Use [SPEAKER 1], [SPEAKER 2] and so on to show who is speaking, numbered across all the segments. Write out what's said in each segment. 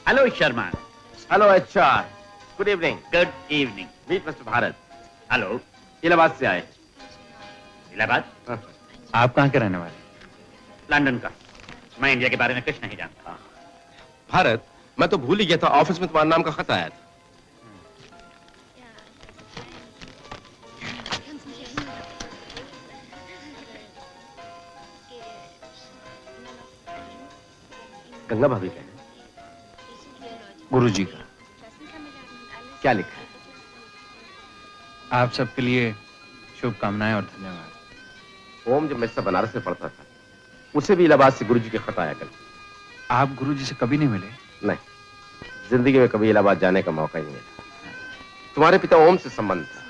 [SPEAKER 1] Hello Sharma.
[SPEAKER 2] Hello HR. Good evening.
[SPEAKER 1] Good evening.
[SPEAKER 2] Meet mister Bharat.
[SPEAKER 1] Hello.
[SPEAKER 2] Allahabad से आए।
[SPEAKER 1] इलाहाबाद?
[SPEAKER 3] आप कहाँ के रहने वाले?
[SPEAKER 1] लंदन का। मैं इंडिया के बारे में कुछ नहीं जानता।
[SPEAKER 2] भारत, मैं तो भूल ही गया था, ऑफिस में तुम्हारे नाम का खत आया था। गंगा भाभी का है?
[SPEAKER 3] गुरुजी का।
[SPEAKER 2] क्या लिखा है?
[SPEAKER 3] आप सबके लिए शुभकामनाएं और धन्यवाद।
[SPEAKER 2] ओम जब मेरे साथ बनारस में पढ़ता था, उसे भी इलाहाबाद से गुरुजी के खत आया करते।
[SPEAKER 3] आप गुरुजी से कभी नहीं मिले?
[SPEAKER 2] नहीं, जिंदगी में कभी इलाहाबाद जाने का मौका ही नहीं मिला। तुम्हारे पिता ओम से संबंध था।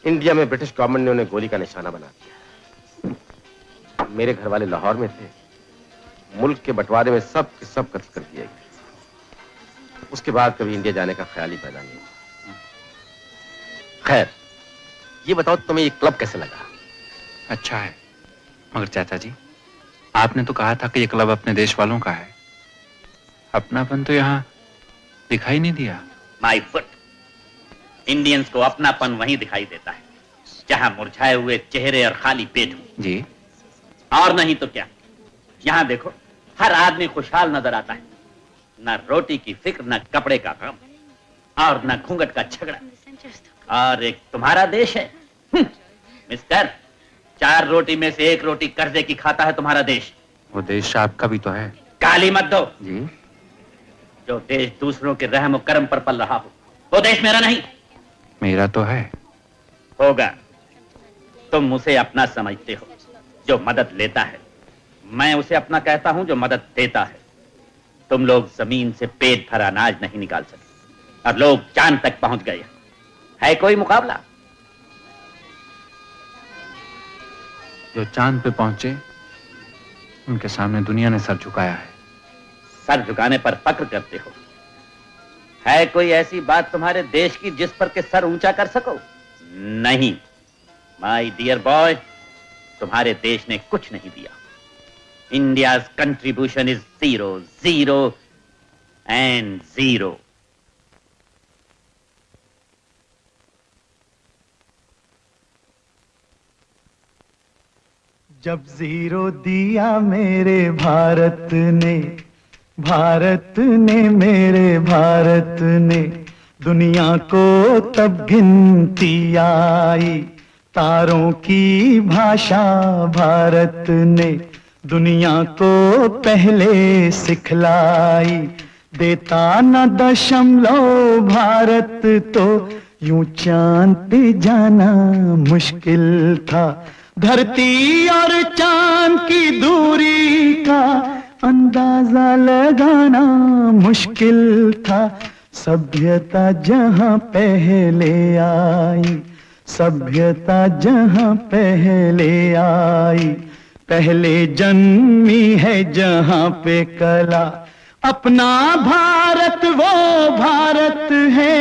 [SPEAKER 2] इंडिया में ब्रिटिश गवर्नमेंट ने उन्हें गोली का निशाना बना दिया। मेरे घर वाले लाहौर में थे। मुल्क के बंटवारे में सब के सब कत्ल कर दिए गए। उसके बाद कभी इंडिया जाने का ख्याल ही पैदा नहीं हुआ। खैर, ये बताओ तुम्हें ये क्लब कैसे लगा?
[SPEAKER 3] अच्छा है, मगर चाचा जी, आपने तो कहा था कि ये क्लब अपने देश वालों का है। अपनापन तो यहाँ दिखाई नहीं दिया।
[SPEAKER 1] माय फुट, इंडियंस को अपनापन वहीं दिखाई देता है जहां मुरझाए हुए चेहरे और खाली पेट हो।
[SPEAKER 3] जी।
[SPEAKER 1] और नहीं तो क्या, यहाँ देखो, हर आदमी खुशहाल नजर आता है। न रोटी की फिक्र, न कपड़े का गम, और न घूंघट का झगड़ा। और एक तुम्हारा देश है। मिस्टर, 4 रोटी में से 1 रोटी कर्जे की खाता है तुम्हारा देश।
[SPEAKER 3] वो देश आपका भी तो है।
[SPEAKER 1] गाली मत दो।
[SPEAKER 3] जी।
[SPEAKER 1] जो देश दूसरों के रहम और करम पर पल रहा हो, वो देश मेरा नहीं।
[SPEAKER 3] मेरा तो है।
[SPEAKER 1] होगा। तुम उसे अपना समझते हो जो मदद लेता है, मैं उसे अपना कहता हूं जो मदद देता है। तुम लोग जमीन से पेट भर अनाज नहीं निकाल सकते, अब लोग चांद तक पहुंच गए। है कोई मुकाबला?
[SPEAKER 3] जो चांद पे पहुंचे, उनके सामने दुनिया ने सर झुकाया है।
[SPEAKER 1] सर झुकाने पर फक्र करते हो। है कोई ऐसी बात तुम्हारे देश की जिस पर के सर ऊंचा कर सको? नहीं माय डियर बॉय, तुम्हारे देश ने कुछ नहीं दिया। India's contribution is 0, 0 and 0।
[SPEAKER 4] जब 0 दिया मेरे भारत ने, भारत ने मेरे भारत ने, दुनिया को तब गिनती आई। तारों की भाषा भारत ने दुनिया को पहले सिखलाई। देता न दशमलव भारत तो यूं चांद पे जाना मुश्किल था। धरती और चांद की दूरी का अंदाजा लगाना मुश्किल था। सभ्यता जहां पहले आई, सभ्यता जहां पहले आई, पहले जन्मी है जहां पे कला। अपना भारत वो भारत है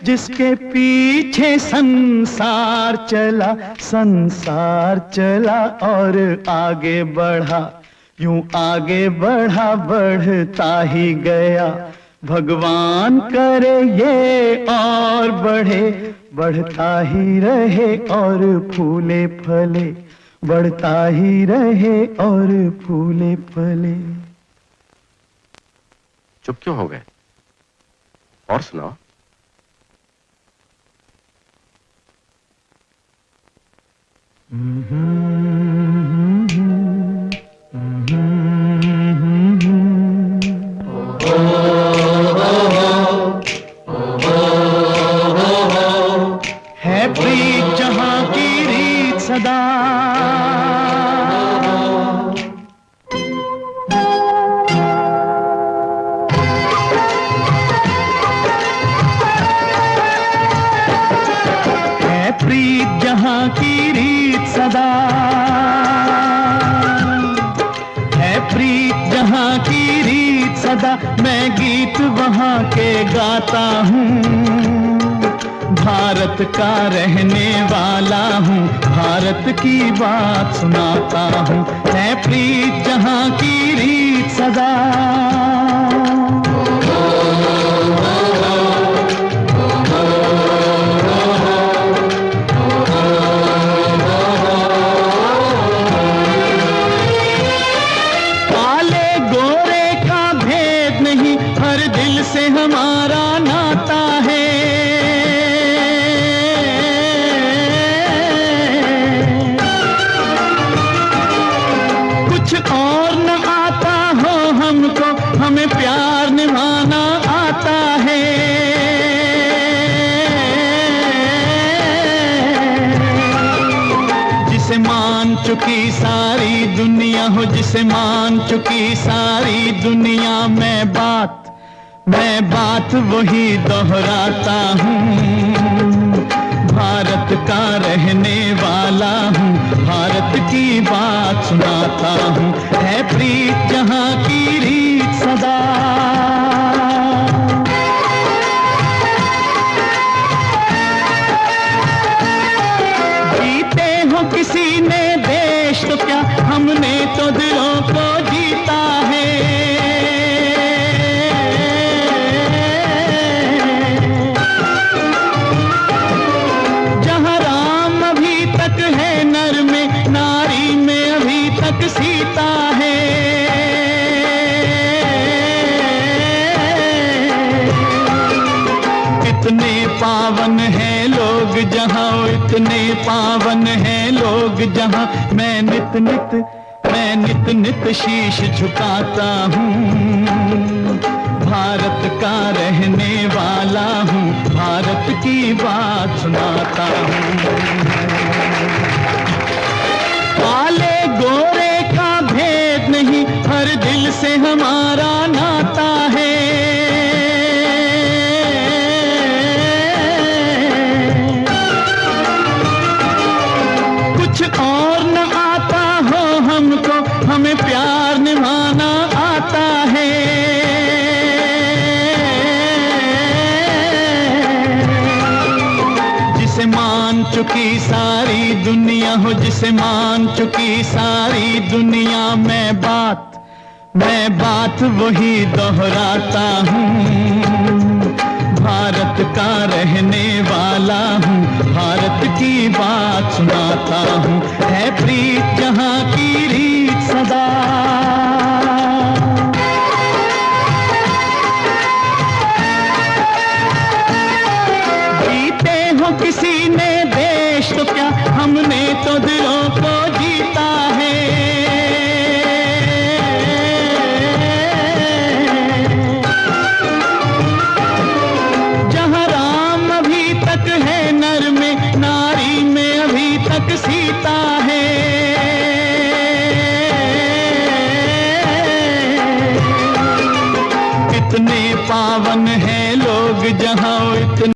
[SPEAKER 4] जिसके पीछे संसार चला, संसार चला और आगे बढ़ा, यूं आगे बढ़ा, बढ़ता ही गया। भगवान करे ये और बढ़े, बढ़ता ही रहे और फूले फले, बढ़ता ही रहे और फूले फले।
[SPEAKER 2] चुप क्यों हो गए? और सुनाओ।
[SPEAKER 4] है प्रीत जहां की रीत सदा, है प्रीत जहां की रीत सदा, है प्रीत जहां की रीत सदा। मैं गीत वहां के गाता हूँ, भारत का रहने वाला हूँ, भारत की बात सुनाता हूँ। है प्रीत जहां की रीत सदा। चुकी सारी दुनिया हो, जिसे मान चुकी सारी दुनिया, मैं बात वही दोहराता हूँ। भारत का रहने वाला हूँ, भारत की बात सुनाता हूँ। है प्रीत जहाँ की रीत सदा, जीते हो किसी ने देश तो क्या, हमने तो दिलों को जीता है। जहाँ राम अभी तक है नर में, नारी में अभी तक सीता है। इतने पावन हैं लोग जहाँ, इतने पावन हैं लोग जहाँ, मैं नित नित शीश झुकाता हूँ। भारत का रहने वाला हूँ, भारत की बात सुनाता हूँ। काले गोरे का भेद नहीं, हर दिल से हमारा नाता है। कुछ और न आता हो हमको, हमें प्यार निभाना आता है। जिसे मान चुकी सारी दुनिया हो, जिसे मान चुकी सारी दुनिया, मैं बात वही दोहराता हूँ। भारत का रहने वाला हूँ, भारत की बात सुनाता हूँ। है प्रीत जहाँ की रीत सदा, जीते हो किसी ने देश तो क्या, हमने तो दिलों को जीता है। जहाँ राम अभी तक है नर में, नारी में अभी तक सीता है। इतने पावन हैं लोग जहाँ, इतने